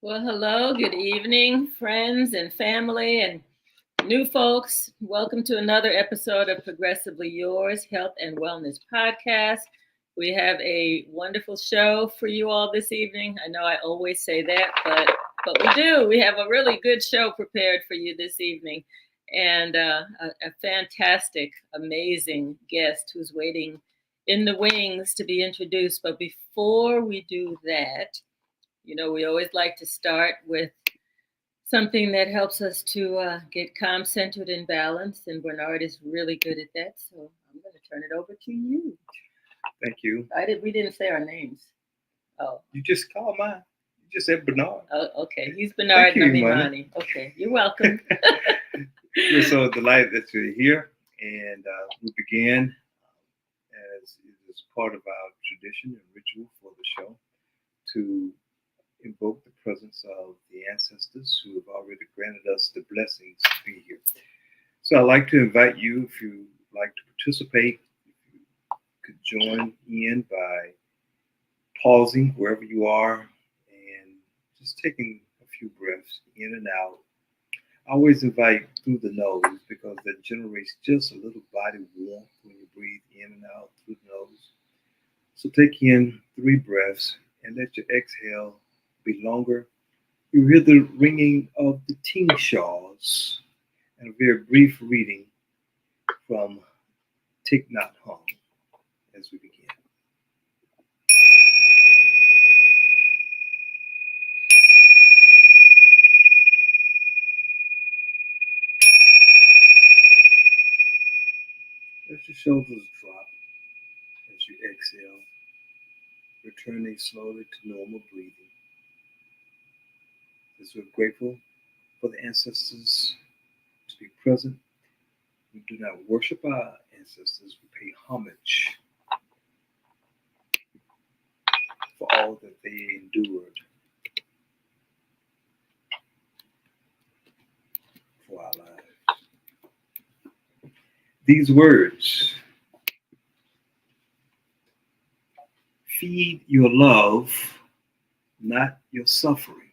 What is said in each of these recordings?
Well, hello, good evening, friends and family and new folks. Welcome to another episode of Progressively Yours Health and Wellness Podcast. We have a wonderful show for you all this evening. I know I always say that, but we do. We have a really good show prepared for you this evening, and a fantastic, amazing guest who's waiting in the wings to be introduced. But before we do that, we always like to start with something that helps us to get calm, centered, and balanced. And Bernard is really good at that. So I'm going to turn it over to you. Thank you. We didn't say our names. Oh. You just called mine. You just said Bernard. Oh, okay. He's Bernard Thank you, Namimani. Okay, you're welcome. We're so delighted that you're here, and we began as it is part of our tradition and ritual for the show to invoke the presence of the ancestors who have already granted us the blessings to be here. So I'd like to invite you, if you like to participate, if you could join in by pausing wherever you are and just taking a few breaths in and out. I always invite through the nose because that generates just a little body warmth when you breathe in and out through the nose. So take in 3 breaths and let your exhale be longer. You hear the ringing of the ting shaws and a very brief reading from Thich Nhat Hanh as we begin. Let your shoulders drop as you exhale, returning slowly to normal breathing. As we're grateful for the ancestors to be present, we do not worship our ancestors, we pay homage for all that they endured for our lives. These words: feed your love, not your suffering.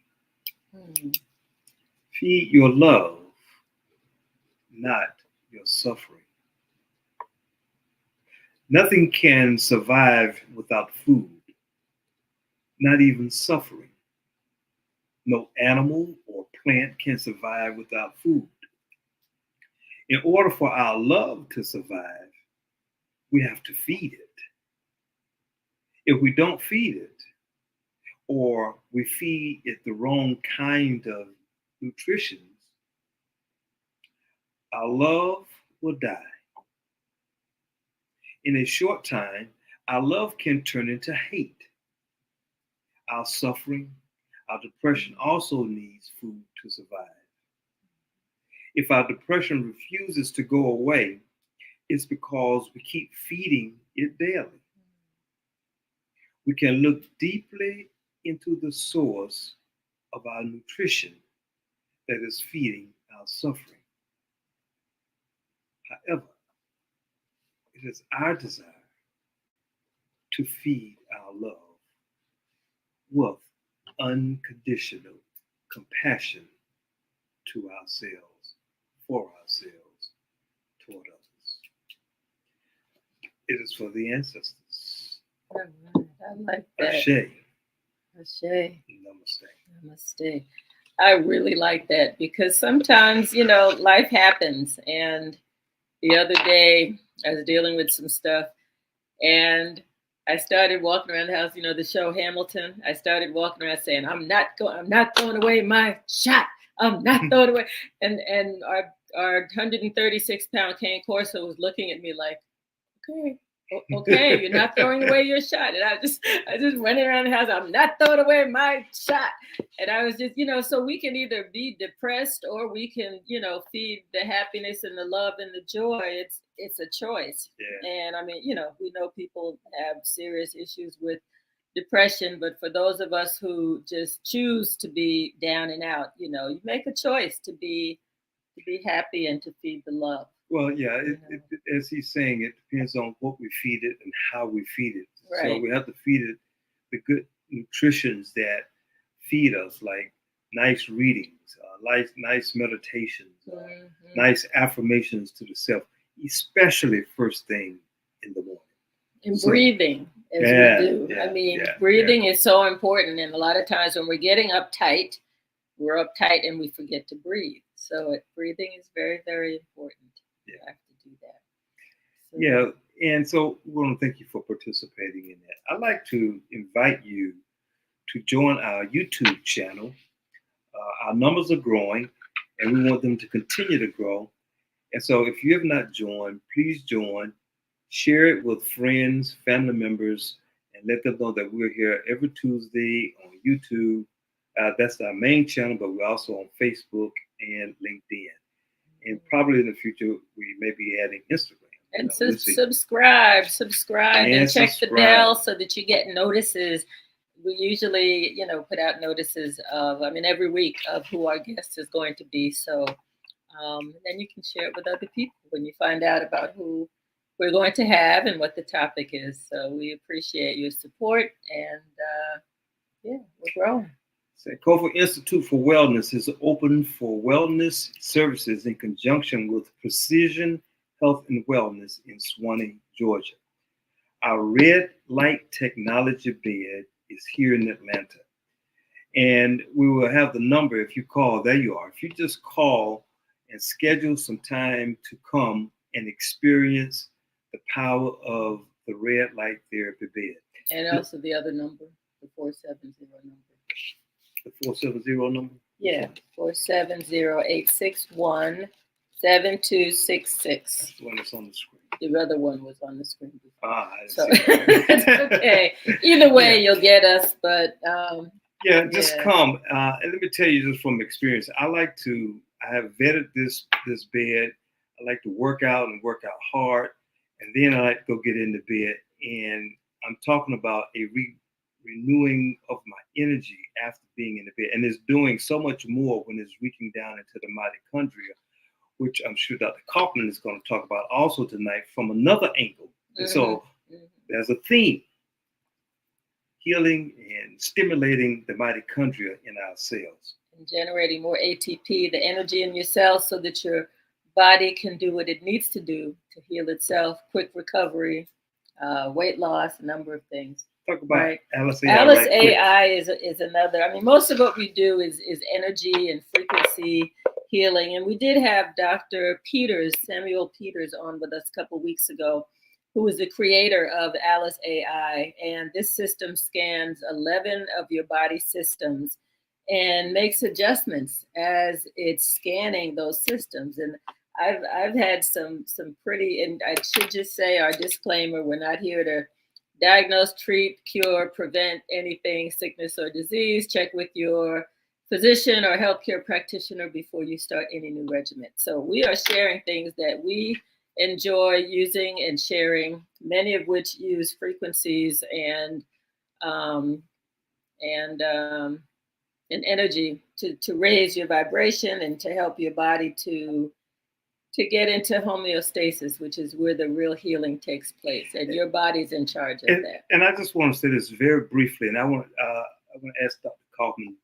Feed your love, not your suffering. Nothing can survive without food, not even suffering. No animal or plant can survive without food. In order for our love to survive, we have to feed it. If we don't feed it, or we feed it the wrong kind of nutrition, our love will die. In a short time, our love can turn into hate. Our suffering, our depression also needs food to survive. If our depression refuses to go away, it's because we keep feeding it daily. We can look deeply into the source of our nutrition that is feeding our suffering. However, it is our desire to feed our love with unconditional compassion to ourselves, for ourselves, toward others. It is for the ancestors. All right. I like that. Ashe. Ashe. Namaste. Namaste. I really like that because sometimes, life happens. And the other day, I was dealing with some stuff and I started walking around the house, the show Hamilton. I started walking around saying, I'm not throwing away my shot. I'm not throwing away. And our 136-pound cane corso was looking at me like, okay, you're not throwing away your shot. And I just went around the house. I'm not throwing away my shot. And I was just, so we can either be depressed or we can, feed the happiness and the love and the joy. It's a choice. Yeah. And I mean, we know people have serious issues with depression, but for those of us who just choose to be down and out, you make a choice to be happy and to feed the love. Well, yeah, as he's saying, it depends on what we feed it and how we feed it. Right. So we have to feed it the good nutritions that feed us, like nice readings, nice meditations, Mhm. nice affirmations to the self, especially first thing in the morning. And So, breathing as yeah, we do. yeah, I mean, yeah, breathing is so important. And a lot of times when we're getting uptight, we're uptight and we forget to breathe. So breathing is very, very important. You yeah, have to do that. So, yeah. And so we want to thank you for participating in that. I'd like to invite you to join our YouTube channel. Our numbers are growing, and we want them to continue to grow. And so, if you have not joined, please join. Share it with friends, family members, and let them know that we're here every Tuesday on YouTube. That's our main channel, but we're also on Facebook and LinkedIn. And probably in the future, we may be adding Instagram. and We'll see. subscribe, and check the bell subscribe. so that you get notices. We usually, put out notices of, every week of who our guest is going to be. So then you can share it with other people when you find out about who we're going to have and what the topic is. So we appreciate your support, and yeah, we're growing. Sankofa Institute for Wellness is open for wellness services in conjunction with Precision Health and Wellness in Swanee, Georgia. Our red light technology bed is here in Atlanta. And we will have the number if you call. There you are. If you just call and schedule some time to come and experience the power of the red light therapy bed. And also the other number, the 470 number. The 470 number? Yeah, 470-861-7266. That's the one that's on the screen. The other one was on the screen before. I didn't So see that. it's okay. Either way, you'll get us. But just come. And let me tell you just from experience, I have vetted this bed. I like to work out and work out hard. And then I like to go get in the bed. And I'm talking about a renewing of my energy after being in the bed. And it's doing so much more when it's reaching down into the mitochondria, which I'm sure Dr. Kaufmann is going to talk about also tonight from another angle. And so there's a theme: healing and stimulating the mitochondria in our cells. And generating more ATP, the energy in your cells, so that your body can do what it needs to do to heal itself, quick recovery, weight loss, a number of things. Talk about Alice AI. Alice AI is another. Most of what we do is energy and frequency healing. And we did have Dr. Samuel Peters, on with us a couple weeks ago, who is the creator of Alice AI. And this system scans 11 of your body systems and makes adjustments as it's scanning those systems. And I've had some pretty, and I should just say our disclaimer: we're not here to diagnose, treat, cure, prevent anything, sickness or disease. Check with your physician or healthcare practitioner before you start any new regimen. So we are sharing things that we enjoy using and sharing, many of which use frequencies and energy to raise your vibration and to help your body to get into homeostasis, which is where the real healing takes place, and your body's in charge of that. And I just want to say this very briefly, and I want to ask Dr. Kaufmann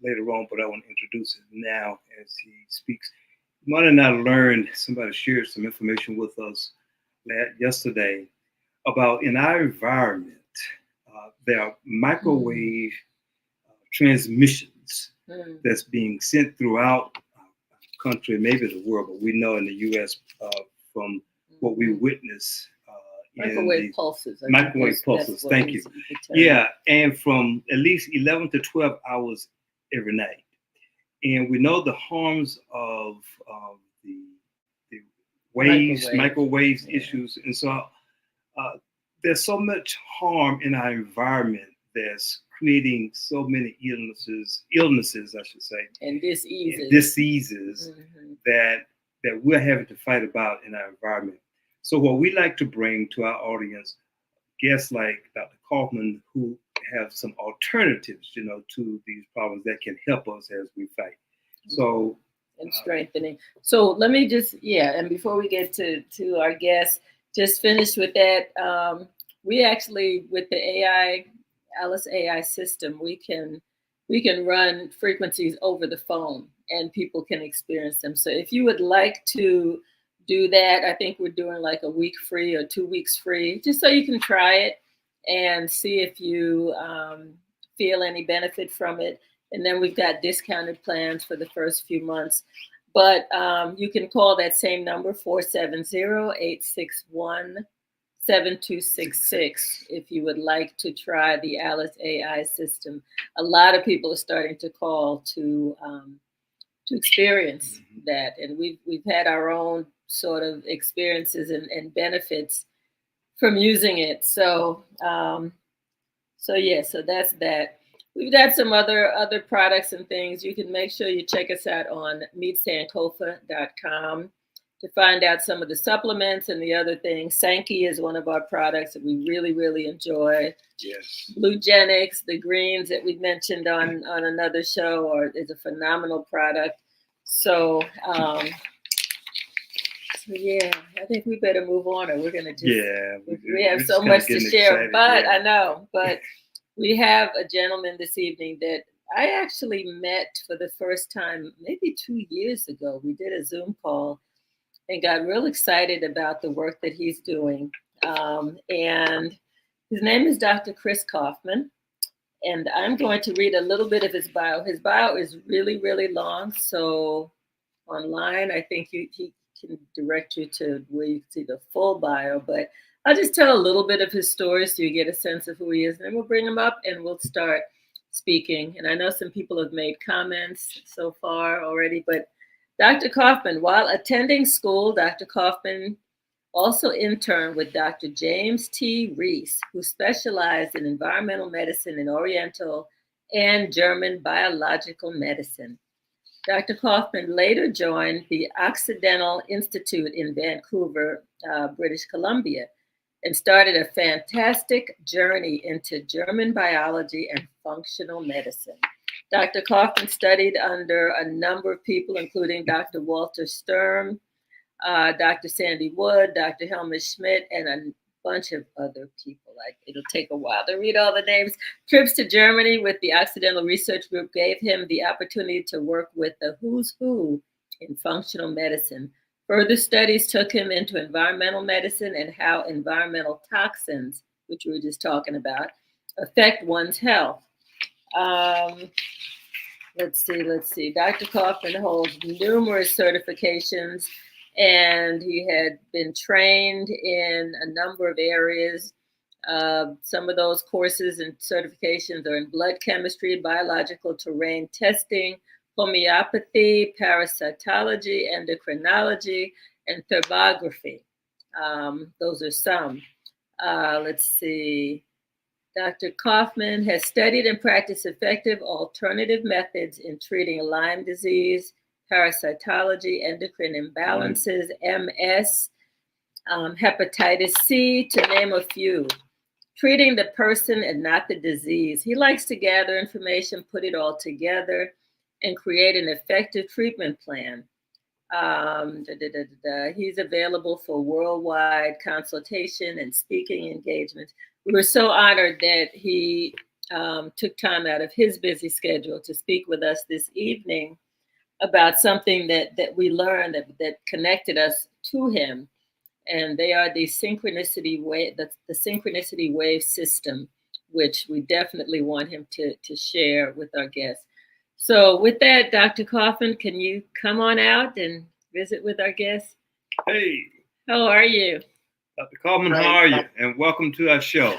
later on, but I want to introduce it now as he speaks. Monday and I learned, somebody shared some information with us yesterday about, in our environment, there are microwave transmissions that's being sent throughout our country, maybe the world, but we know in the U.S. From what we witness. Microwave pulses. Microwave pulses, thank you. Yeah, and from at least 11 to 12 hours every night. And we know the harms of the waves, microwaves issues. And so there's so much harm in our environment that's creating so many illnesses, I should say. And diseases. that we're having to fight about in our environment. So what we like to bring to our audience, guests like Dr. Kaufmann, who have some alternatives, to these problems that can help us as we fight. So and strengthening. So let me just, and before we get to our guests, just finish with that. We actually, with the Alice AI system, we can we can run frequencies over the phone and people can experience them. So if you would like to do that, I think we're doing like a week free or 2 weeks free, just so you can try it and see if you feel any benefit from it. And then we've got discounted plans for the first few months. But you can call that same number, 470-861-7266, if you would like to try the Alice AI system. A lot of people are starting to call to experience that, and we've had our own sort of experiences and benefits from using it. So so that's that. We've got some other products and things. You can make sure you check us out on meetsankofa.com to find out some of the supplements and the other things. Sankey is one of our products that we really, really enjoy. Yes. Bluegenics, the greens that we mentioned on another show, is a phenomenal product. So, yeah, I think we better move on, or we're gonna just we have so much to share. Excited, but yeah. I know, but we have a gentleman this evening that I actually met for the first time maybe 2 years ago. We did a Zoom call and got real excited about the work that he's doing. And his name is Dr. Chris Kaufmann. And I'm going to read a little bit of his bio. His bio is really, really long. So online, I think he can direct you to where you can see the full bio. But I'll just tell a little bit of his story so you get a sense of who he is. And then we'll bring him up and we'll start speaking. And I know some people have made comments so far already, but Dr. Kaufmann, while attending school, Dr. Kaufmann also interned with Dr. James T. Reese, who specialized in environmental medicine in Oriental and German biological medicine. Dr. Kaufmann later joined the Occidental Institute in Vancouver, British Columbia, and started a fantastic journey into German biology and functional medicine. Dr. Kaufmann studied under a number of people, including Dr. Walter Sturm, Dr. Sandy Wood, Dr. Helmut Schmidt, and a bunch of other people. It'll take a while to read all the names. Trips to Germany with the Occidental Research Group gave him the opportunity to work with the who's who in functional medicine. Further studies took him into environmental medicine and how environmental toxins, which we were just talking about, affect one's health. Let's see. Dr. Kaufmann holds numerous certifications, and he had been trained in a number of areas. Some of those courses and certifications are in blood chemistry, biological terrain testing, homeopathy, parasitology, endocrinology, and thermography. Those are some. Let's see. Dr. Kaufmann has studied and practiced effective alternative methods in treating Lyme disease, parasitology, endocrine imbalances, MS, hepatitis C, to name a few. Treating the person and not the disease. He likes to gather information, put it all together, and create an effective treatment plan. He's available for worldwide consultation and speaking engagements. We were so honored that he took time out of his busy schedule to speak with us this evening about something that we learned that connected us to him. And they are the Synchronicity Wave System, which we definitely want him to share with our guests. So with that, Dr. Kaufmann, can you come on out and visit with our guests? Hey. How are you? Dr. Kaufmann, how are you? And welcome to our show.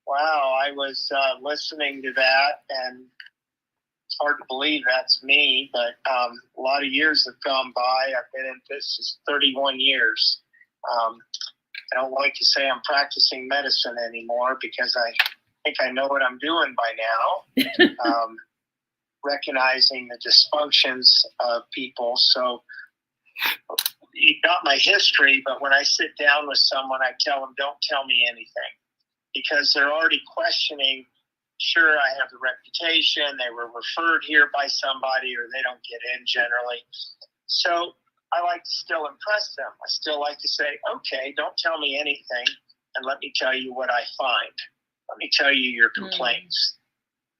Wow, I was listening to that, and it's hard to believe that's me, but a lot of years have gone by. I've been in this 31 years. I don't like to say I'm practicing medicine anymore because I think I know what I'm doing by now. Recognizing the dysfunctions of people. So you got my history, but when I sit down with someone, I tell them, don't tell me anything, because they're already questioning. Sure, I have the reputation, they were referred here by somebody, or they don't get in generally. So I like to still impress them. I still like to say, okay, don't tell me anything, and let me tell you what I find. Let me tell you your complaints.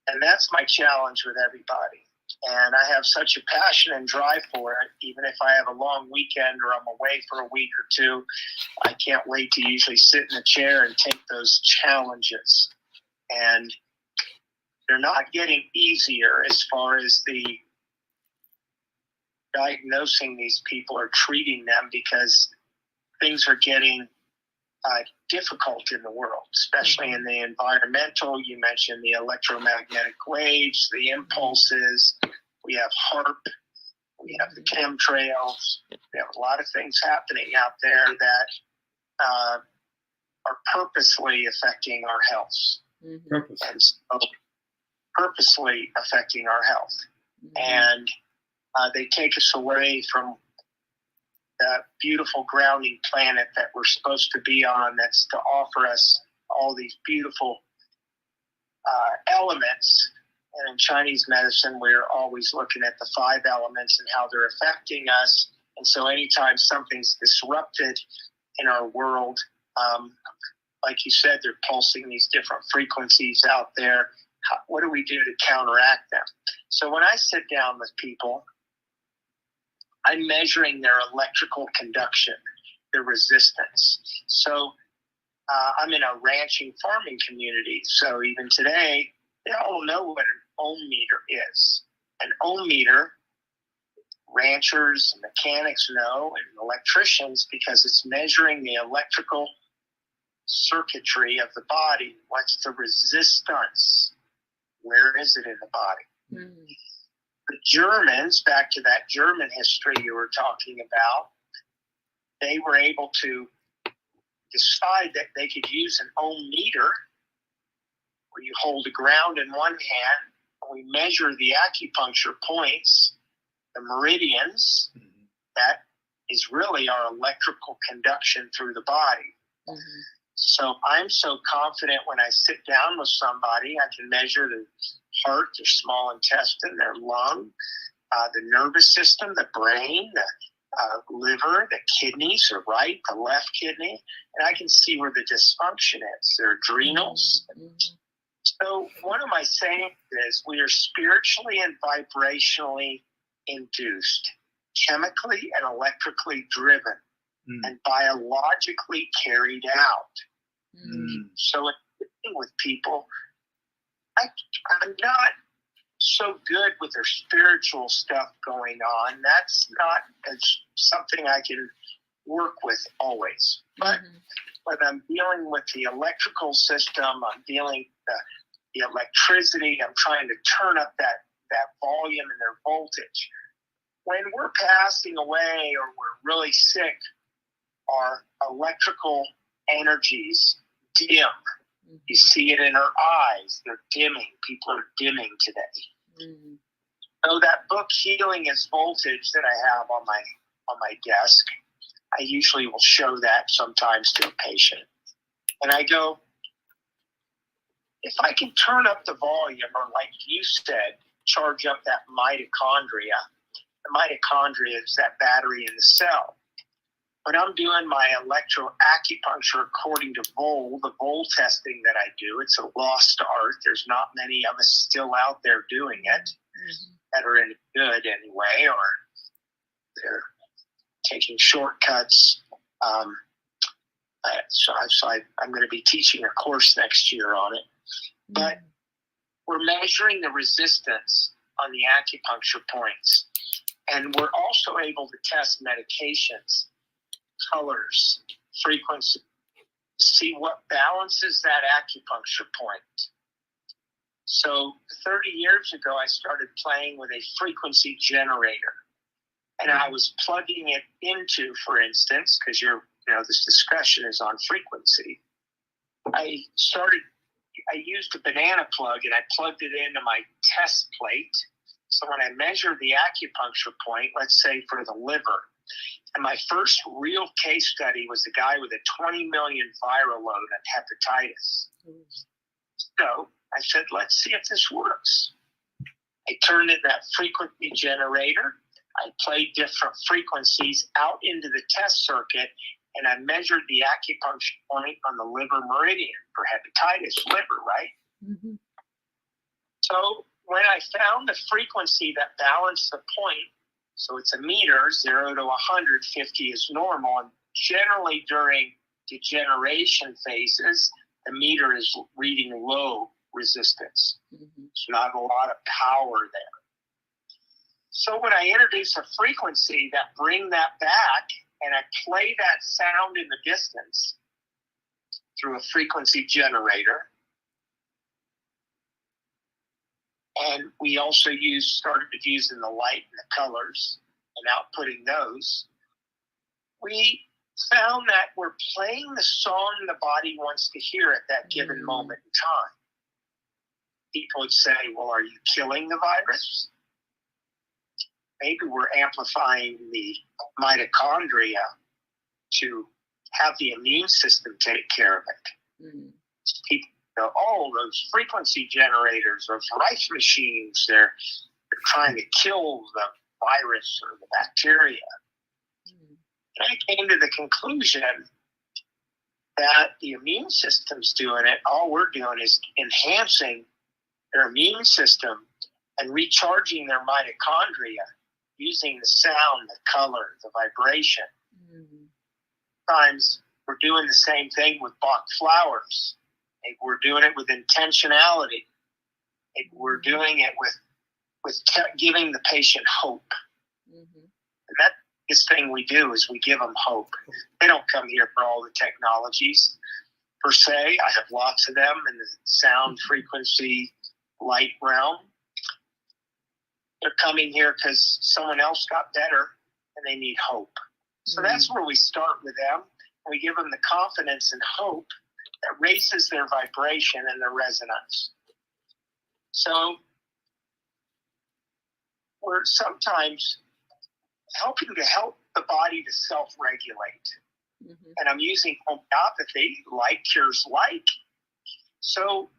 And that's my challenge with everybody. And I have such a passion and drive for it. Even if I have a long weekend or I'm away for a week or two, I can't wait to usually sit in a chair and take those challenges. And they're not getting easier as far as the diagnosing these people or treating them, because things are getting difficult in the world, especially in the environmental. You mentioned the electromagnetic waves, the impulses. We have HARP. We have the chemtrails. We have a lot of things happening out there that are purposely affecting our health. And so, purposely affecting our health. And they take us away from that beautiful grounding planet that we're supposed to be on, that's to offer us all these beautiful elements. And in Chinese medicine, we're always looking at the 5 elements and how they're affecting us. And so anytime something's disrupted in our world, like you said, they're pulsing these different frequencies out there. What do we do to counteract them? So when I sit down with people, I'm measuring their electrical conduction, their resistance. So I'm in a ranching farming community. So even today, they all know what an ohm meter is. An ohm meter, ranchers and mechanics know, and electricians, because it's measuring the electrical circuitry of the body. What's the resistance? Where is it in the body? The Germans, back to that German history you were talking about, they were able to decide that they could use an ohm meter, where you hold the ground in one hand, and we measure the acupuncture points, the meridians. That is really our electrical conduction through the body. So I'm so confident when I sit down with somebody, I can measure the heart, their small intestine, their lung, the nervous system, the brain, the liver, the kidneys, the right, the left kidney, and I can see where the dysfunction is, their adrenals. So one of my sayings is, we are spiritually and vibrationally induced, chemically and electrically driven, and biologically carried out. So in dealing with people, I'm not so good with their spiritual stuff going on. That's not something I can work with always. But when I'm dealing with the electrical system, I'm dealing with the electricity, I'm trying to turn up that volume and their voltage. When we're passing away or we're really sick, our electrical energies dim. You see it in our eyes. They're dimming. People are dimming today. So that book, Healing is Voltage, that I have on my desk, I usually will show that sometimes to a patient. And I go, if I can turn up the volume, or like you said, charge up that mitochondria. The mitochondria is that battery in the cell. When I'm doing my electroacupuncture according to the Vol testing that I do, it's a lost art. There's not many of us still out there doing it that are any good anyway, or they're taking shortcuts. So I'm going to be teaching a course next year on it. But we're measuring the resistance on the acupuncture points. And we're also able to test medications, colors, frequency, to see what balances that acupuncture point. So 30 years ago, I started playing with a frequency generator. And I was plugging it into, for instance, because this discussion is on frequency. I used a banana plug and I plugged it into my test plate. So when I measured the acupuncture point, let's say for the liver, and my first real case study was a guy with a 20 million viral load of hepatitis. So I said, let's see if this works. I turned in that frequency generator. I played different frequencies out into the test circuit, and I measured the acupuncture point on the liver meridian for hepatitis liver, right? So when I found the frequency that balanced the point, so it's a meter, 0 to 150 is normal, and generally during degeneration phases, the meter is reading low resistance. Mm-hmm. There's not a lot of power there. So when I introduce a frequency that bring that back, and I play that sound in the distance through a frequency generator, and we also started using the light and the colors and outputting those, we found that we're playing the song the body wants to hear at that given moment in time. People would say, well, are you killing the virus? Maybe we're amplifying the mitochondria to have the immune system take care of it. Mm. People go, oh, those frequency generators, those rice machines, they're trying to kill the virus or the bacteria. Mm. And I came to the conclusion that the immune system's doing it. All we're doing is enhancing their immune system and recharging their mitochondria using the sound, the color, the vibration. Mm-hmm. Sometimes we're doing the same thing with Bach flowers. Maybe we're doing it with intentionality. Maybe we're doing it with giving the patient hope. Mm-hmm. And that's the thing we do is we give them hope. They don't come here for all the technologies per se. I have lots of them in the sound, frequency, light realm. They're coming here because someone else got better and they need hope. So that's where we start with them. We give them the confidence and hope that raises their vibration and their resonance. So we're sometimes helping to help the body to self-regulate. Mm-hmm. And I'm using homeopathy, like cures like. So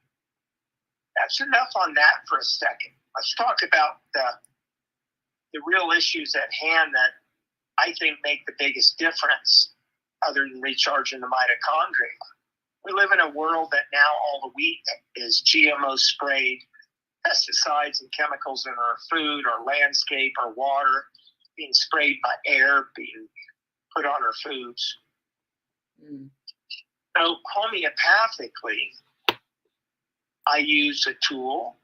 that's enough on that for a second. Let's talk about the real issues at hand that I think make the biggest difference other than recharging the mitochondria. We live in a world that now all the wheat is GMO sprayed, pesticides and chemicals in our food, our landscape, our water, being sprayed by air, being put on our foods. Mm. So homeopathically, I use a tool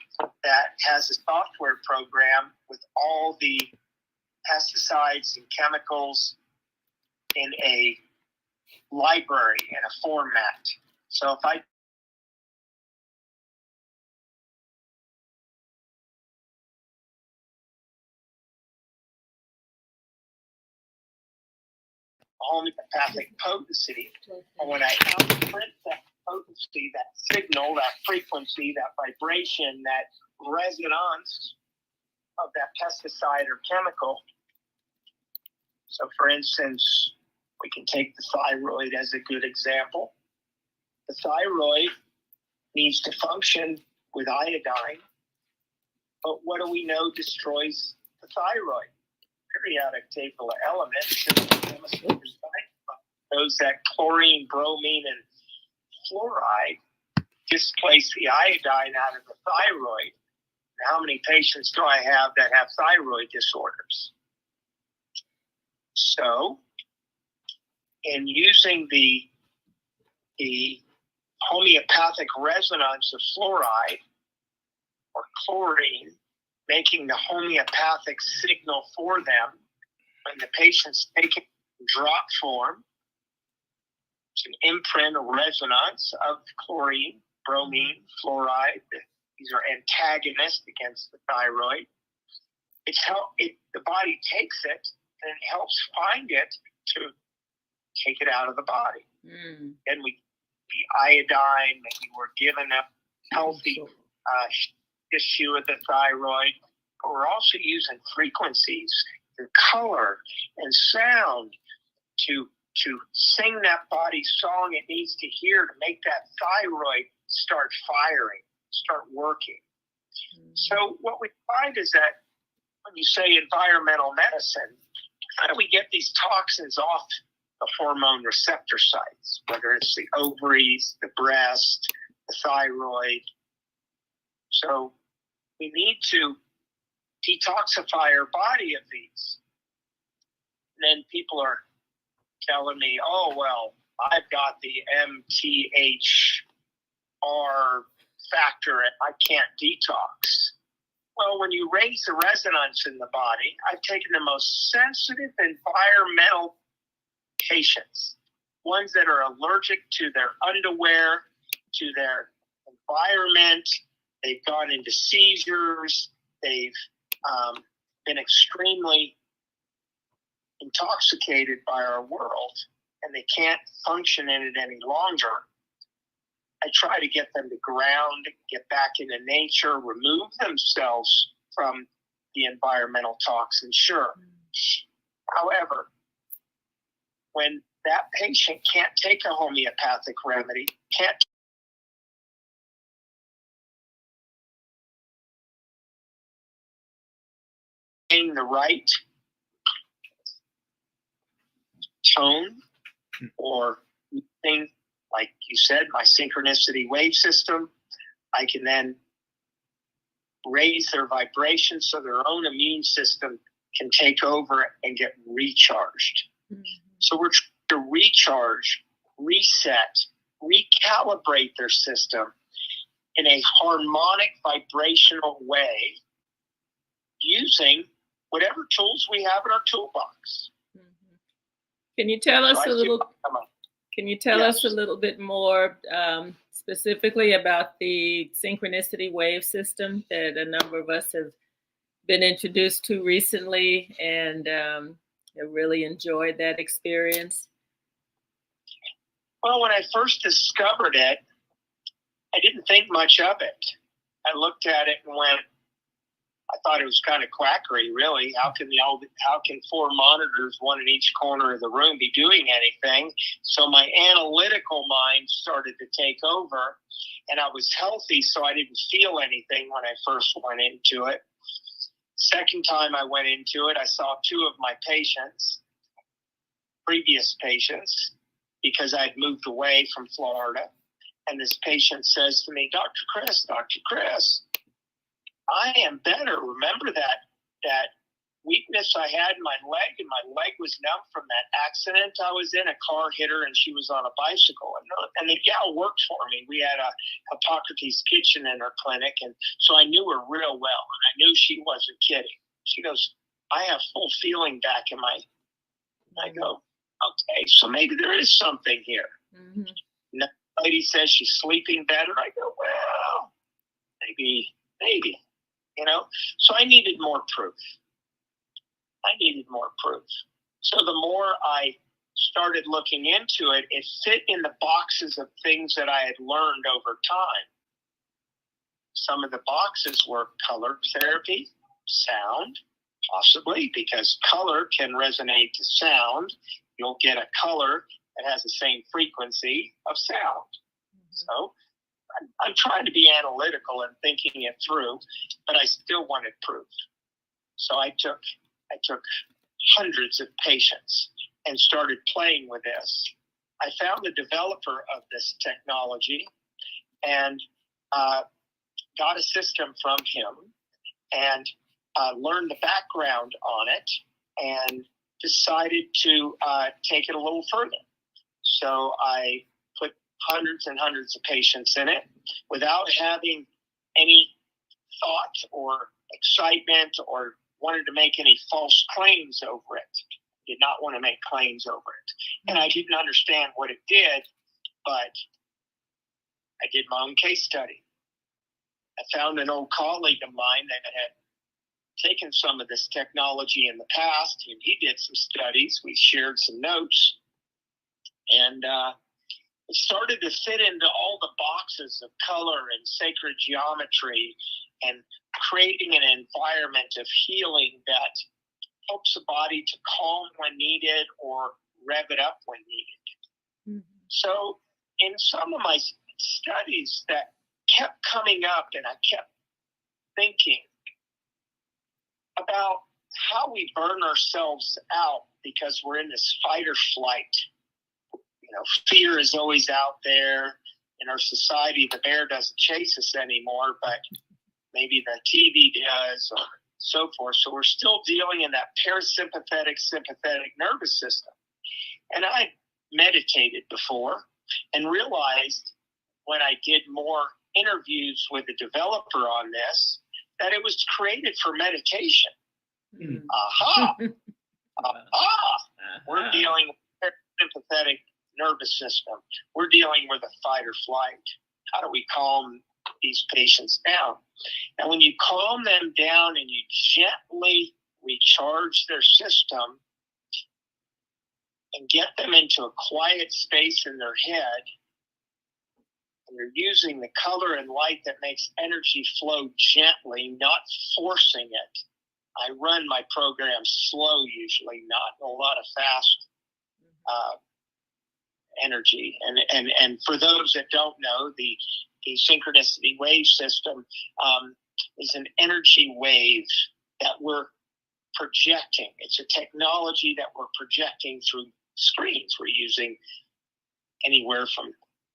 that has a software program with all the pesticides and chemicals in a library and a format. So if I homeopathic potency, and when I outprint that potency, that signal, that frequency, that vibration, that resonance of that pesticide or chemical. So for instance, we can take the thyroid as a good example. The thyroid needs to function with iodine, but what do we know destroys the thyroid? Periodic table of elements. Those that chlorine, bromine, and fluoride displace the iodine out of the thyroid. How many patients do I have that have thyroid disorders? So, in using the homeopathic resonance of fluoride or chlorine, making the homeopathic signal for them when the patients take it in drop form, it's an imprint or resonance of chlorine, bromine, fluoride. These are antagonists against the thyroid. The body takes it and it helps find it to take it out of the body. Mm. Then the iodine, maybe we're given a healthy tissue of the thyroid, but we're also using frequencies and color and sound to sing that body song it needs to hear to make that thyroid start firing, start working. Mm-hmm. So what we find is that when you say environmental medicine, how do we get these toxins off the hormone receptor sites, whether it's the ovaries, the breast, the thyroid? So we need to detoxify our body of these. And then people are telling me, oh, well, I've got the MTHR factor and I can't detox. Well, when you raise the resonance in the body, I've taken the most sensitive environmental patients, ones that are allergic to their underwear, to their environment. They've gone into seizures. They've been extremely intoxicated by our world, and they can't function in it any longer. I try to get them to ground, get back into nature, remove themselves from the environmental toxins, sure. However, when that patient can't take a homeopathic remedy, can't take the right tone or thing, like you said, my synchronicity wave system, I can then raise their vibration so their own immune system can take over and get recharged. Mm-hmm. So we're trying to recharge, reset, recalibrate their system in a harmonic vibrational way using whatever tools we have in our toolbox. Mm-hmm. Can you tell us a little bit more specifically about the synchronicity wave system that a number of us have been introduced to recently and have really enjoyed that experience? Well, when I first discovered it, I didn't think much of it. I looked at it and went, I thought it was kind of quackery, really. How can four monitors, one in each corner of the room, be doing anything? So my analytical mind started to take over, and I was healthy, so I didn't feel anything when I first went into it. Second time I went into it, I saw two of my patients, previous patients, because I'd moved away from Florida. And this patient says to me, Dr. Chris, I am better. Remember that weakness I had in my leg, and my leg was numb from that accident I was in. A car hit her, and she was on a bicycle. And the gal worked for me. We had a Hippocrates kitchen in her clinic, and so I knew her real well, and I knew she wasn't kidding. She goes, I have full feeling back in my. I go, okay, so maybe there is something here. Mm-hmm. And the lady says she's sleeping better. I go, well, maybe. So I needed more proof. So the more I started looking into it, it fit in the boxes of things that I had learned over time. Some of the boxes were color therapy, sound, possibly, because color can resonate to sound. You'll get a color that has the same frequency of sound. Mm-hmm. So I'm trying to be analytical and thinking it through, but I still wanted proof. So I took hundreds of patients and started playing with this. I found the developer of this technology and got a system from him and learned the background on it and decided to take it a little further. So I put hundreds and hundreds of patients in it without having any thought or excitement or wanted to make any false claims over it. Did not want to make claims over it. And I didn't understand what it did, but I did my own case study. I found an old colleague of mine that had taken some of this technology in the past, and he did some studies. We shared some notes, and it started to fit into all the boxes of color and sacred geometry and creating an environment of healing that helps the body to calm when needed or rev it up when needed. Mm-hmm. So in some of my studies that kept coming up, and I kept thinking about how we burn ourselves out because we're in this fight or flight. Fear is always out there. In our society, the bear doesn't chase us anymore, but maybe the TV does or so forth. So we're still dealing in that parasympathetic, sympathetic nervous system. And I meditated before and realized when I did more interviews with the developer on this, that it was created for meditation. Aha! Aha! We're dealing with the sympathetic nervous system. We're dealing with a fight or flight. How do we calm these patients down? And when you calm them down and you gently recharge their system and get them into a quiet space in their head, and you're using the color and light that makes energy flow gently, not forcing it. I run my program slow usually, not a lot of fast energy. And for those that don't know, the Synchronicity Wave System is an energy wave that we're projecting. It's a technology that we're projecting through screens. We're using anywhere from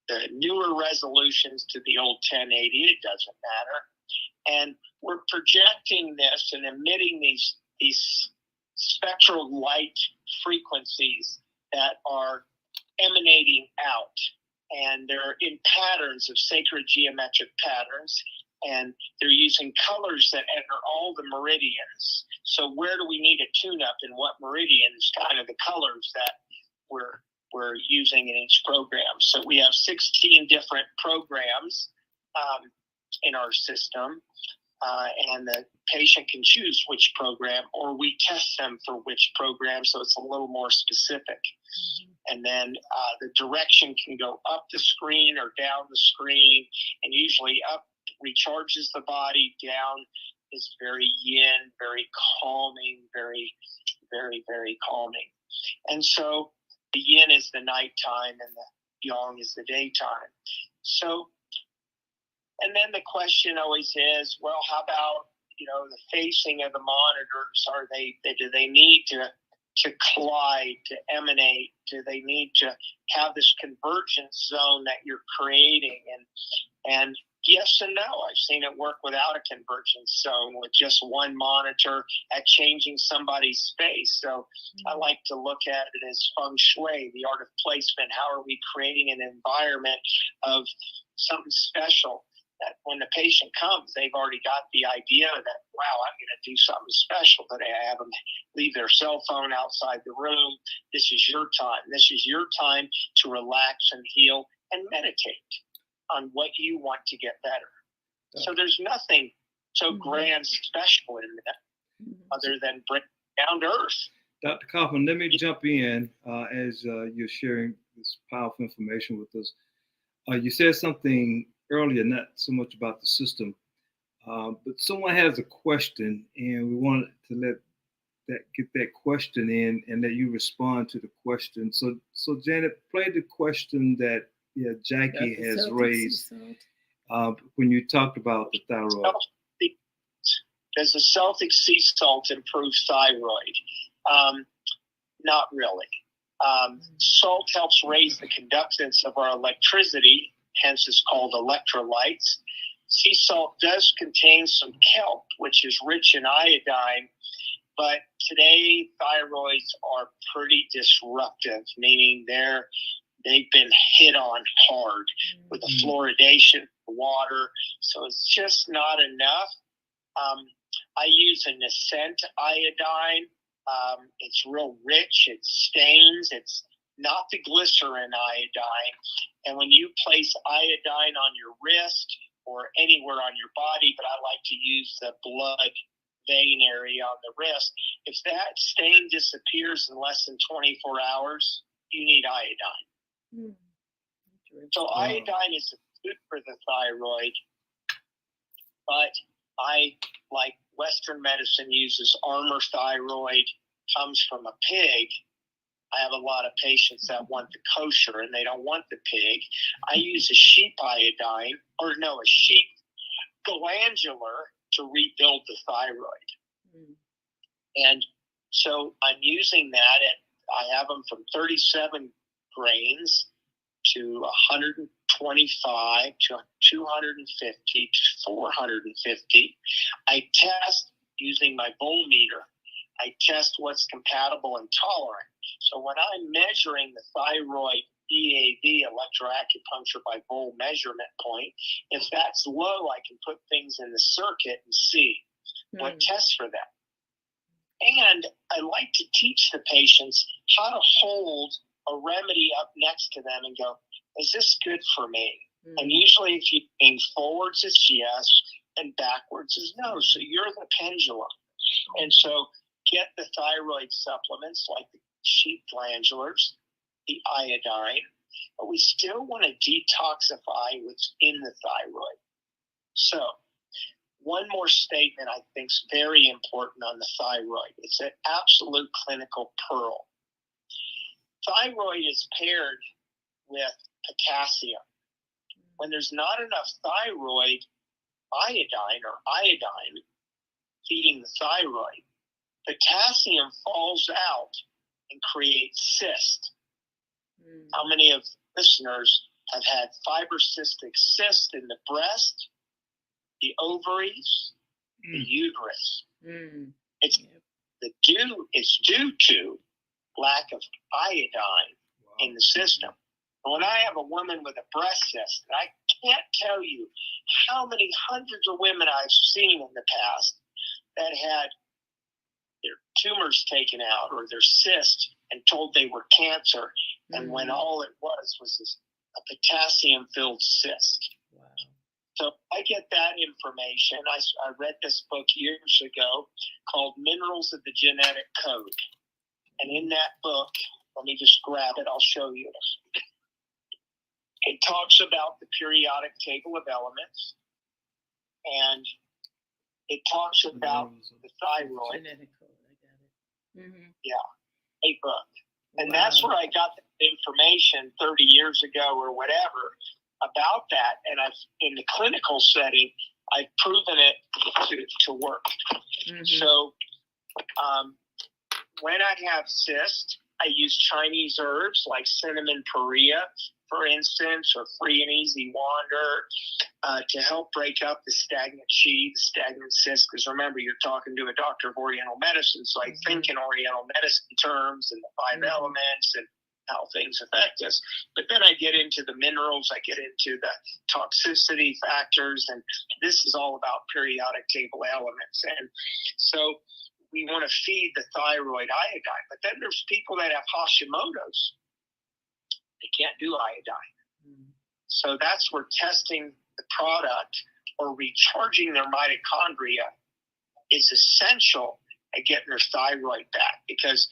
the newer resolutions to the old 1080, it doesn't matter. And we're projecting this and emitting these spectral light frequencies that are emanating out. And they're in patterns of sacred geometric patterns. And they're using colors that enter all the meridians. So where do we need a tune-up in what meridians, kind of the colors that we're using in each program. So we have 16 different programs in our system, and the patient can choose which program, or we test them for which program, so it's a little more specific. Mm-hmm. And then the direction can go up the screen or down the screen, and usually up recharges the body, down is very yin, very calming, very, very, very calming. And so the yin is the nighttime and the yang is the daytime. So, and then the question always is, well, how about, the facing of the monitors? Do they need to collide, to emanate? Do they need to have this convergence zone that you're creating? And yes and no. I've seen it work without a convergence zone, with just one monitor at changing somebody's space. So I like to look at it as feng shui, the art of placement. How are we creating an environment of something special that when the patient comes, they've already got the idea that, wow, I'm going to do something special today. I have them leave their cell phone outside the room. This is your time. This is your time to relax and heal and meditate on what you want to get better. So there's nothing so grand special in that other than bring it down to earth. Dr. Kaufmann, let me jump in as you're sharing this powerful information with us. You said something earlier, not so much about the system, but someone has a question, and we wanted to get that question in, and let you respond to the question. So Janet, play the question that Jackie has raised when you talked about the thyroid. Does the Celtic sea salt improve thyroid? Not really. Salt helps raise the conductance of our electricity, hence it's called electrolytes. Sea salt does contain some kelp, which is rich in iodine, but today thyroids are pretty disruptive, meaning they've been hit on hard with the fluoridation, the water, so it's just not enough. I use a Nascent iodine. It's real rich, it stains, it's not the glycerin iodine. And when you place iodine on your wrist or anywhere on your body, but I like to use the blood vein area on the wrist, if that stain disappears in less than 24 hours, you need iodine. So iodine is good for the thyroid, but I, like Western medicine uses Armour thyroid, comes from a pig. I have a lot of patients that want the kosher and they don't want the pig. I use a sheep iodine, a sheep glandular to rebuild the thyroid. And so I'm using that, and I have them from 37 grains to 125 to 250 to 450. I test using my bowl meter. I test what's compatible and tolerant. So when I'm measuring the thyroid EAV, electroacupuncture by bowl measurement point, if that's low, I can put things in the circuit and see what tests for that. And I like to teach the patients how to hold a remedy up next to them and go, is this good for me? And usually if you lean forwards, it's yes, and backwards is no. So you're the pendulum. And so get the thyroid supplements like the sheep glandulars, the iodine, but we still want to detoxify what's in the thyroid. So one more statement I think is very important on the thyroid. It's an absolute clinical pearl. Thyroid is paired with potassium. When there's not enough thyroid iodine feeding the thyroid, potassium falls out and creates cyst. How many of listeners have had fibrocystic cyst in the breast, the ovaries, the uterus? It's due to lack of iodine in the system. And when I have a woman with a breast cyst, and I can't tell you how many hundreds of women I've seen in the past that had their tumors taken out or their cyst and told they were cancer, and when all it was a potassium-filled cyst. Wow. So I get that information. I read this book years ago called Minerals of the Genetic Code. And in that book, let me just grab it, I'll show you. It talks about the periodic table of elements, and it talks about the thyroid. Genetic code, I got it. Yeah, a book. And that's where I got the information 30 years ago or whatever about that. And in the clinical setting, I've proven it to work. So when I have cyst, I use Chinese herbs like cinnamon perea, for instance, or free and easy wander to help break up the stagnant chi, the stagnant cyst. Because remember, you're talking to a doctor of Oriental medicine, so I think in Oriental medicine terms and the five elements and how things affect us. But then I get into the minerals, I get into the toxicity factors, and this is all about periodic table elements. And so we want to feed the thyroid iodine. But then there's people that have Hashimoto's. They can't do iodine. So that's where testing the product or recharging their mitochondria is essential at getting their thyroid back, because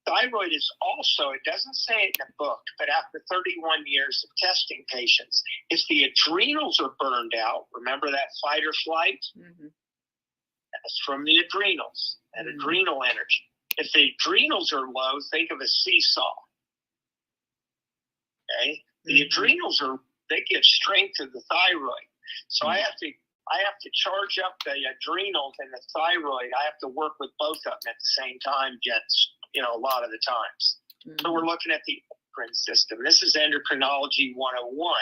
thyroid is also, it doesn't say it in the book, but after 31 years of testing patients, if the adrenals are burned out, remember that fight or flight? That's from the adrenals, that adrenal energy. If the adrenals are low, think of a seesaw. Okay, the adrenals they give strength to the thyroid. So I have to charge up the adrenals and the thyroid. I have to work with both of them at the same time, gents. A lot of the times. So we're looking at the endocrine system. This is endocrinology 101,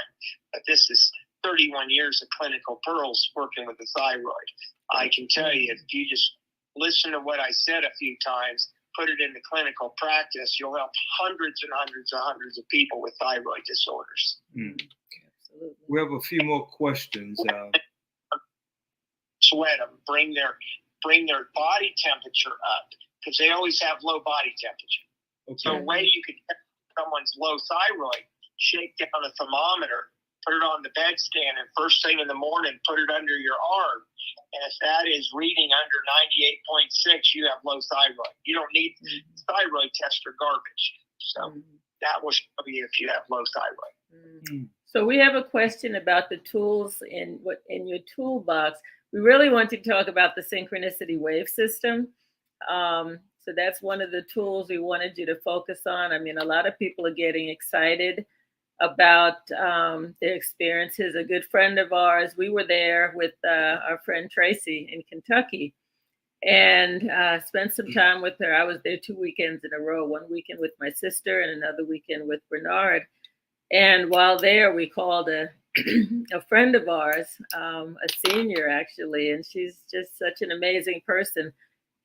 but this is 31 years of clinical pearls working with the thyroid. I can tell you, if you just listen to what I said a few times, put it into clinical practice, you'll help hundreds and hundreds and hundreds of people with thyroid disorders. Absolutely. We have a few more questions. Sweat them, bring their body temperature up, because they always have low body temperature. Okay. So a way you could get someone's low thyroid, shake down a thermometer, put it on the bedstand, and first thing in the morning, put it under your arm. And if that is reading under 98.6, you have low thyroid. You don't need thyroid test or garbage. So that will show you if you have low thyroid. So we have a question about the tools in your toolbox. We really want to talk about the Synchronicity Wave System. So that's one of the tools we wanted you to focus on. I mean, a lot of people are getting excited about their experiences. A good friend of ours, we were there with our friend Tracy in Kentucky and spent some time with her. I was there 2 weekends in a row, one weekend with my sister and another weekend with Bernard. And while there, we called a friend of ours, a senior actually, and she's just such an amazing person.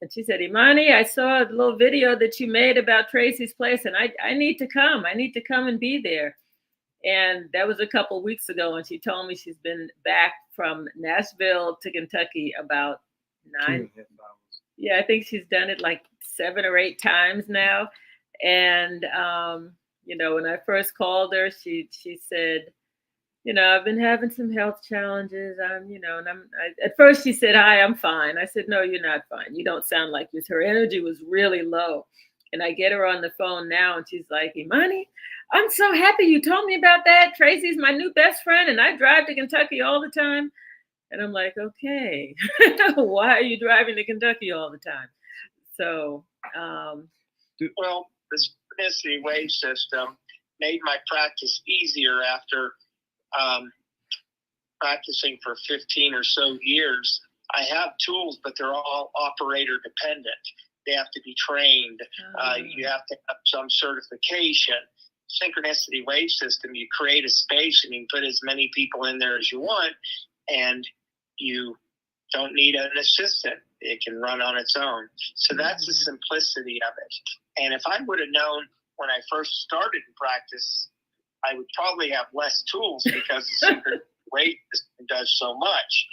And she said, Imani, I saw a little video that you made about Tracy's place, and I need to come. I need to come and be there. And that was a couple of weeks ago, and she told me she's been back from Nashville to Kentucky about 9. 2.5 hours. Yeah, I think she's done it like 7 or 8 times now. And when I first called her, she said, I've been having some health challenges. At first she said, hi, I'm fine. I said, no, you're not fine. You don't sound like this. Her energy was really low. And I get her on the phone now and she's like, Imani, I'm so happy you told me about that. Tracy's my new best friend and I drive to Kentucky all the time. And I'm like, okay, why are you driving to Kentucky all the time? So, well, the Synchronicity Wave System made my practice easier after practicing for 15 or so years. I have tools, but they're all operator dependent. They have to be trained. You have to have some certification. Synchronicity Wave System, you create a space and you can put as many people in there as you want, and you don't need an assistant. It can run on its own. So that's the simplicity of it. And if I would have known when I first started in practice, I would probably have less tools because the Synchronicity Wave System does so much.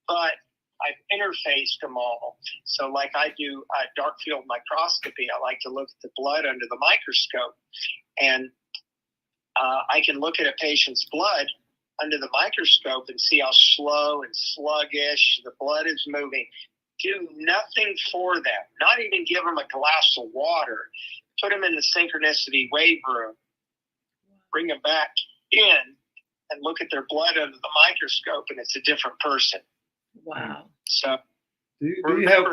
But I've interfaced them all. So like I do dark field microscopy. I like to look at the blood under the microscope. And I can look at a patient's blood under the microscope and see how slow and sluggish the blood is moving. Do nothing for them, not even give them a glass of water. Put them in the Synchronicity Wave room, bring them back in, and look at their blood under the microscope, and it's a different person. Wow. So do you have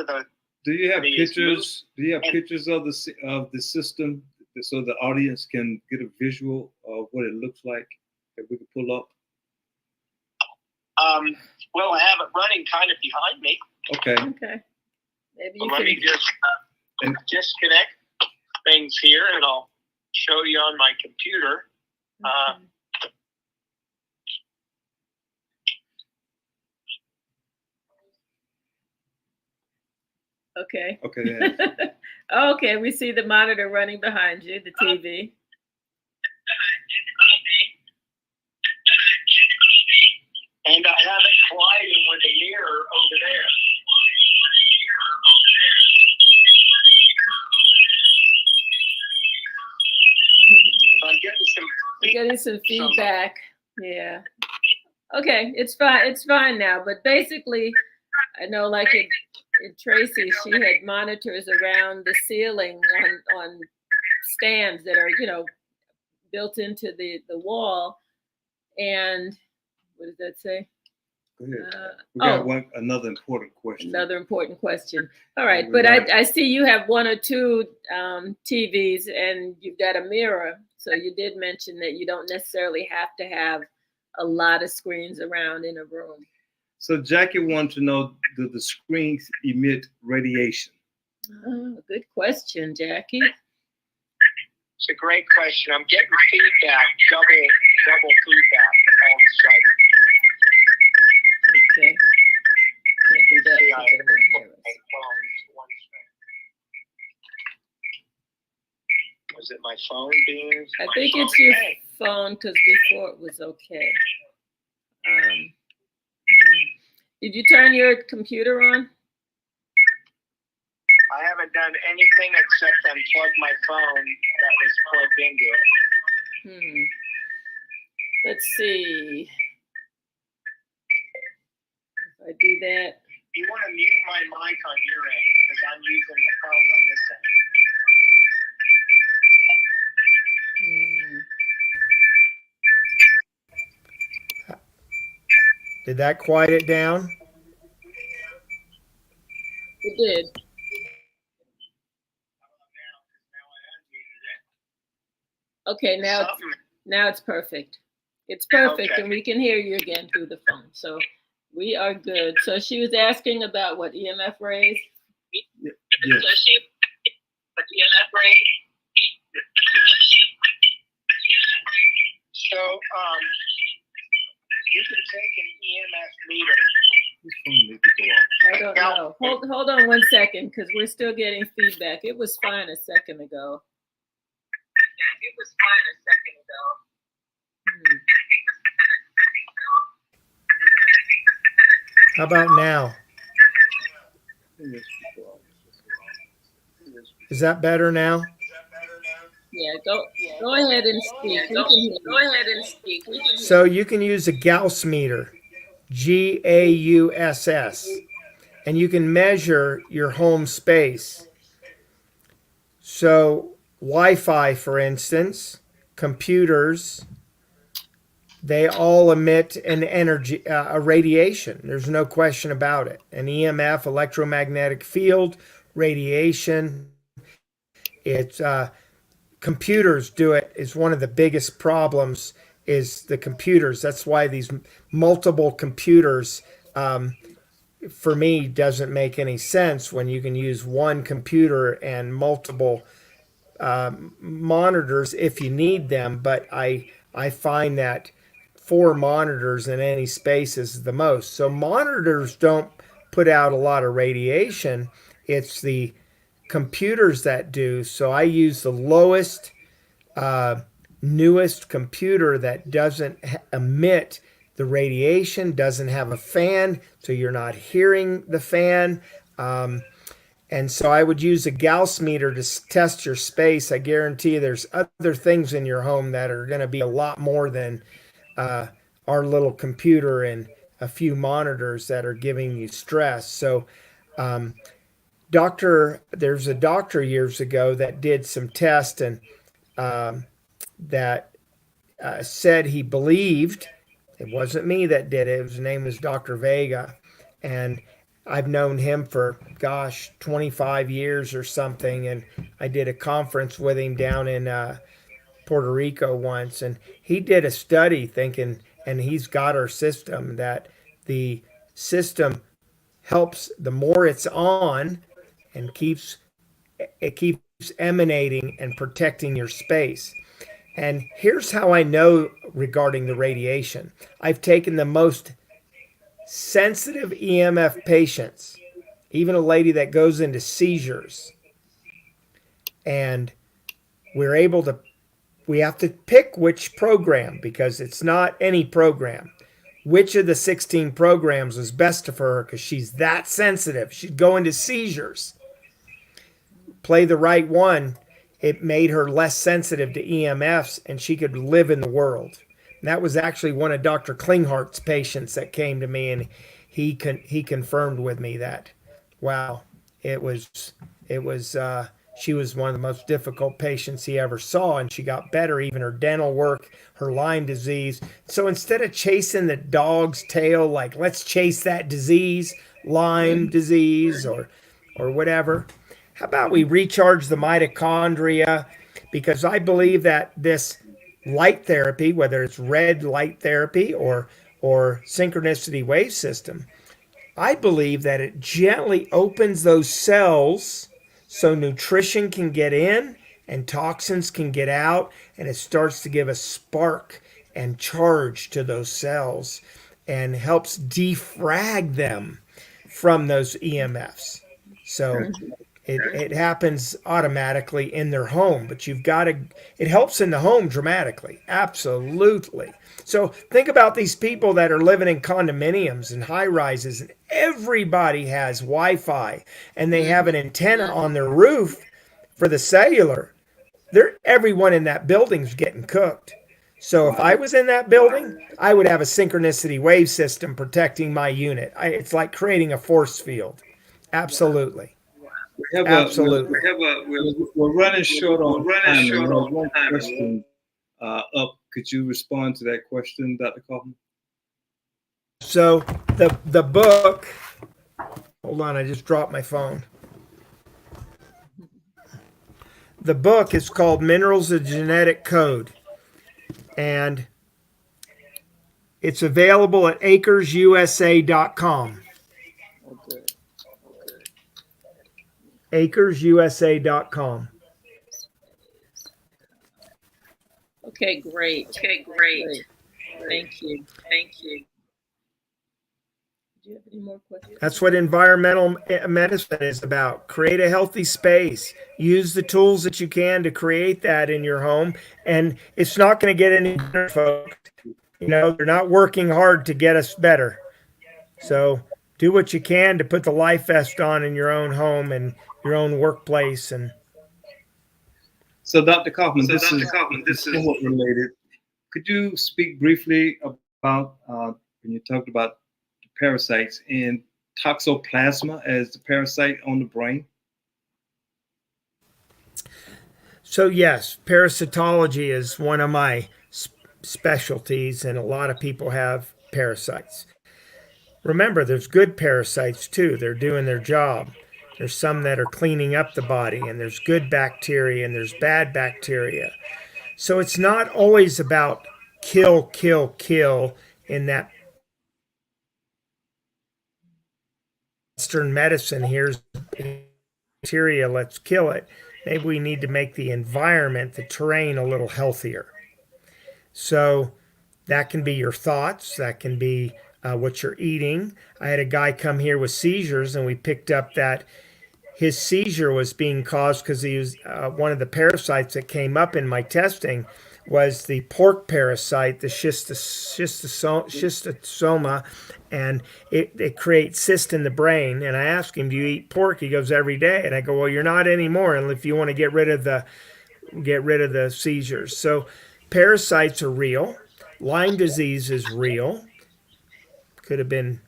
pictures? Do you have pictures of the system so the audience can get a visual of what it looks like that we can pull up? Well, I have it running kind of behind me. Okay. Maybe you let me just disconnect things here, and I'll show you on my computer. Okay. Okay. Okay, we see the monitor running behind you, the TV. And I have it colliding with a mirror over there. I'm getting some feedback. Yeah. Okay, it's fine. It's fine now. But basically, I know like in Tracy, she had monitors around the ceiling on stands that are, built into the wall. And what does that say? Go ahead. We got another important question. Another important question. All right, but I see you have 1 or 2 TVs and you've got a mirror. So you did mention that you don't necessarily have to have a lot of screens around in a room. So Jackie wanted to know, do the screens emit radiation? Oh, good question, Jackie. It's a great question. I'm getting feedback, double feedback all of a sudden. Okay. Can't do that. Was it my phone being? I think it's your phone because before it was okay. Did you turn your computer on? I haven't done anything except unplug my phone that was plugged into it. Let's see. If I do that. You want to mute my mic on your end because I'm using the phone on this end. Did that quiet it down? It did. Okay, now it's perfect. It's perfect, okay. And we can hear you again through the phone. So we are good. So she was asking about what EMF rays? Yes. So you can take an EMF meter. I don't know. Hold on 1 second, because we're still getting feedback. It was fine a second ago. How about now? Is that better now? Yeah, go ahead and speak. Go ahead and speak. So you can use a Gauss meter, Gauss, and you can measure your home space. So Wi-Fi, for instance, computers, they all emit an energy, a radiation. There's no question about it. An EMF, electromagnetic field, radiation. It's computers do it. Is one of the biggest problems is the computers. That's why these multiple computers, for me, doesn't make any sense when you can use one computer and multiple monitors if you need them. But I find that 4 monitors in any space is the most. So monitors don't put out a lot of radiation. It's the computers that do. So I use the lowest, newest computer that doesn't emit the radiation, doesn't have a fan, so you're not hearing the fan. And so I would use a Gauss meter to test your space. I guarantee you there's other things in your home that are going to be a lot more than our little computer and a few monitors that are giving you stress. So there's a doctor years ago that did some tests and that said he believed, it wasn't me that did it, his name was Dr. Vega, and I've known him for 25 years or something, and I did a conference with him down in Puerto Rico once, and he did a study thinking, and he's got our system, that the system helps the more it's on and keeps emanating and protecting your space. And here's how I know regarding the radiation. I've taken the most sensitive EMF patients, even a lady that goes into seizures, and we have to pick which program, because it's not any program. Which of the 16 programs was best for her, because she's that sensitive. She'd go into seizures. Play the right one, it made her less sensitive to EMFs, and she could live in the world. And that was actually one of Dr. Klinghart's patients that came to me, and he confirmed with me that, wow, she was one of the most difficult patients he ever saw, and she got better, even her dental work, her Lyme disease. So instead of chasing the dog's tail, like let's chase that disease, Lyme disease or whatever, how about we recharge the mitochondria? Because I believe that this light therapy, whether it's red light therapy or synchronicity wave system, I believe that it gently opens those cells so nutrition can get in and toxins can get out, and it starts to give a spark and charge to those cells and helps defrag them from those EMFs. So it happens automatically in their home, but it helps in the home dramatically. Absolutely. So think about these people that are living in condominiums and high rises, and everybody has Wi-Fi, and they have an antenna on their roof for the cellular. Everyone in that building's getting cooked. So if I was in that building, I would have a synchronicity wave system protecting my unit. It's like creating a force field. Absolutely. Absolutely. We're running short on time. There's one question up. Could you respond to that question, Dr. Kaufmann? So the book, hold on, I just dropped my phone. The book is called Minerals of Genetic Code, and it's available at acresusa.com. acresusa.com. Okay, great. Okay, great. Thank you. Thank you. Do you have any more questions? That's what environmental medicine is about. Create a healthy space. Use the tools that you can to create that in your home. And it's not going to get any better, folks. You know, they're not working hard to get us better. So do what you can to put the life vest on in your own home and your own workplace. And So, Dr. Kaufman, So, this Dr. is Kaufman, this is somewhat related. Could you speak briefly about when you talked about the parasites and toxoplasma as the parasite on the brain? so, yes, parasitology is one of my specialties, and a lot of people have parasites. Remember, there's good parasites too. They're doing their job. There's some that are cleaning up the body, and there's good bacteria, and there's bad bacteria. So it's not always about kill, kill, kill in that Western medicine. Here's bacteria, let's kill it. Maybe we need to make the environment, the terrain, a little healthier. So that can be your thoughts, that can be what you're eating. I had a guy come here with seizures, and we picked up that his seizure was being caused because he was one of the parasites that came up in my testing was the pork parasite, the schistosoma, and it creates cysts in the brain. And I asked him, "Do you eat pork?" He goes, "Every day." And I go, "Well, you're not anymore, and if you want to get rid of the seizures." So parasites are real. Lyme disease is real. Could have been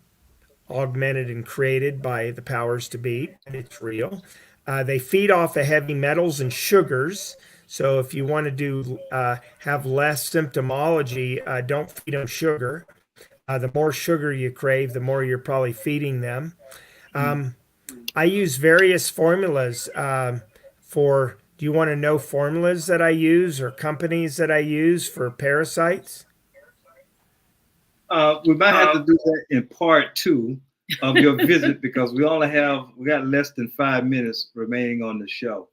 augmented and created by the powers to be. It's real. They feed off of heavy metals and sugars. So if you want to do have less symptomology, don't feed them sugar. The more sugar you crave, the more you're probably feeding them. I use various formulas for. Do you want to know formulas that I use or companies that I use for parasites? We might have to do that in part 2 of your visit because we got less than 5 minutes remaining on the show.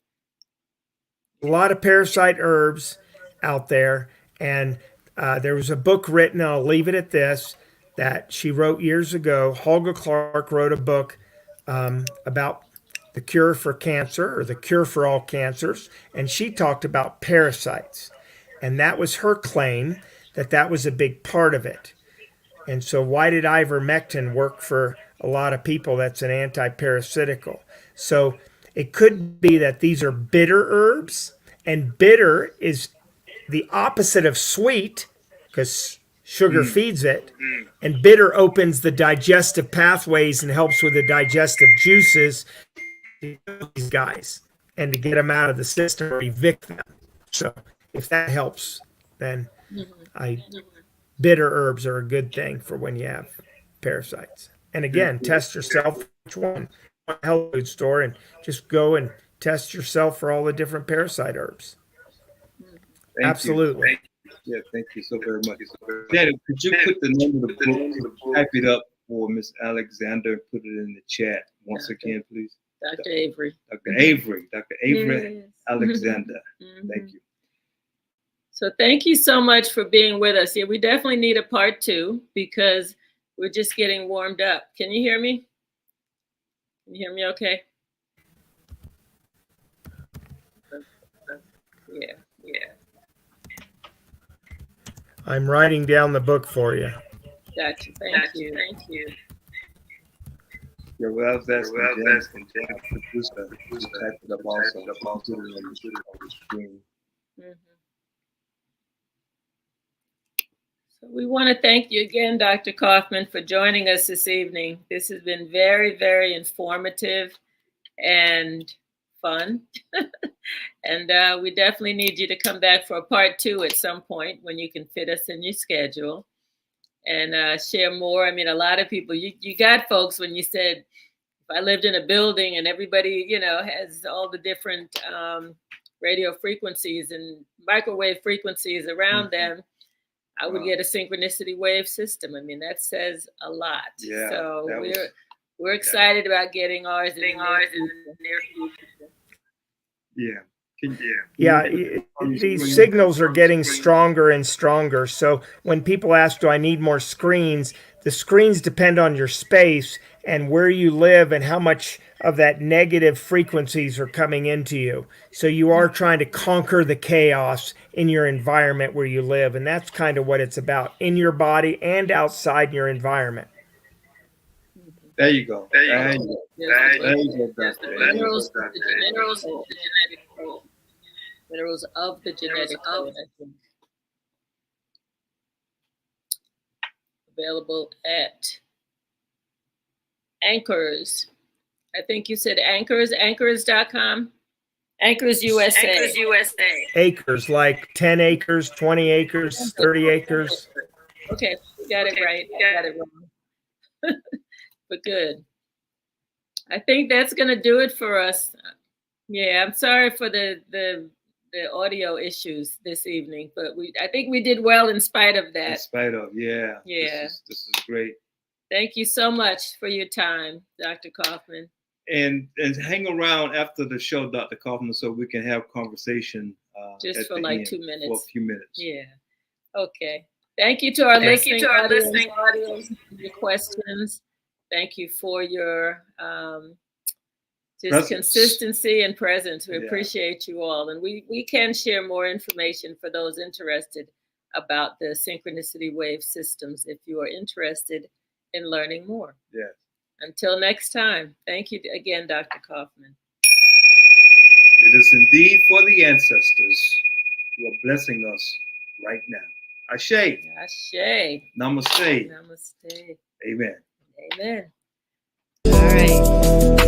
A lot of parasite herbs out there, and there was a book written, and I'll leave it at this, that she wrote years ago. Holga Clark wrote a book about the cure for cancer, or the cure for all cancers, and she talked about parasites. And that was her claim, that was a big part of it. And so why did ivermectin work for a lot of people? That's an anti-parasitical. So it could be that these are bitter herbs, and bitter is the opposite of sweet because sugar feeds it. And bitter opens the digestive pathways and helps with the digestive juices to these guys and to get them out of the system or evict them. So if that helps, then bitter herbs are a good thing for when you have parasites. And again, test yourself which one. Health food store and just go and test yourself for all the different parasite herbs. Thank Absolutely. You. Yeah, thank you so very much. Daniel, could you put the name of the book, type it up for Miss Alexander, put it in the chat once again, please? Dr. Avery. Dr. Avery. Dr. Avery Yes. Alexander. Thank you. So thank you so much for being with us. Yeah, we definitely need a part 2 because we're just getting warmed up. Can you hear me? Can you hear me okay? Yeah. I'm writing down the book for you. Gotcha. Thank you. Yeah, well, that's the producer. Just type it up also. Put it on the screen. So we want to thank you again, Dr. Kaufmann, for joining us this evening. This has been very, very informative and fun. And we definitely need you to come back for a part 2 at some point when you can fit us in your schedule and share more. I mean, a lot of people, you got folks when you said, if I lived in a building and everybody, has all the different radio frequencies and microwave frequencies around them, I would get a synchronicity wave system. I mean, that says a lot. Yeah, so we're excited about getting ours in the near future. Yeah. Yeah, these signals are getting stronger and stronger. So when people ask, do I need more screens? The screens depend on your space and where you live and how much of that negative frequencies are coming into you. So you are trying to conquer the chaos in your environment where you live. And that's kind of what it's about, in your body and outside your environment. There you go. There you go. There you go, Doctor. Minerals of the genetic code. Minerals of the genetic code. Available at Anchors. I think you said Anchors, anchors.com. Anchors USA. Anchors USA. Acres, like 10 acres, 20 acres, 30 acres. Okay, you got it right. I got it wrong. But good. I think that's going to do it for us. Yeah, I'm sorry for the audio issues this evening, but I think we did well in spite of that. In spite of, yeah. Yeah. This is great. Thank you so much for your time, Dr. Kaufmann. And hang around after the show, Dr. Kaufmann, so we can have conversation. Just for like 2 minutes. For a few minutes. Yeah. Okay. Thank you to our listening audience, your questions. Thank you for your just consistency and presence. We appreciate you all. And we can share more information for those interested about the Synchronicity Wave systems if you are interested in learning more. Yes. Until next time, thank you again, Dr. Kaufmann. It is indeed for the ancestors who are blessing us right now. Ashe. Ashe. Namaste. Namaste. Amen. Amen. All right.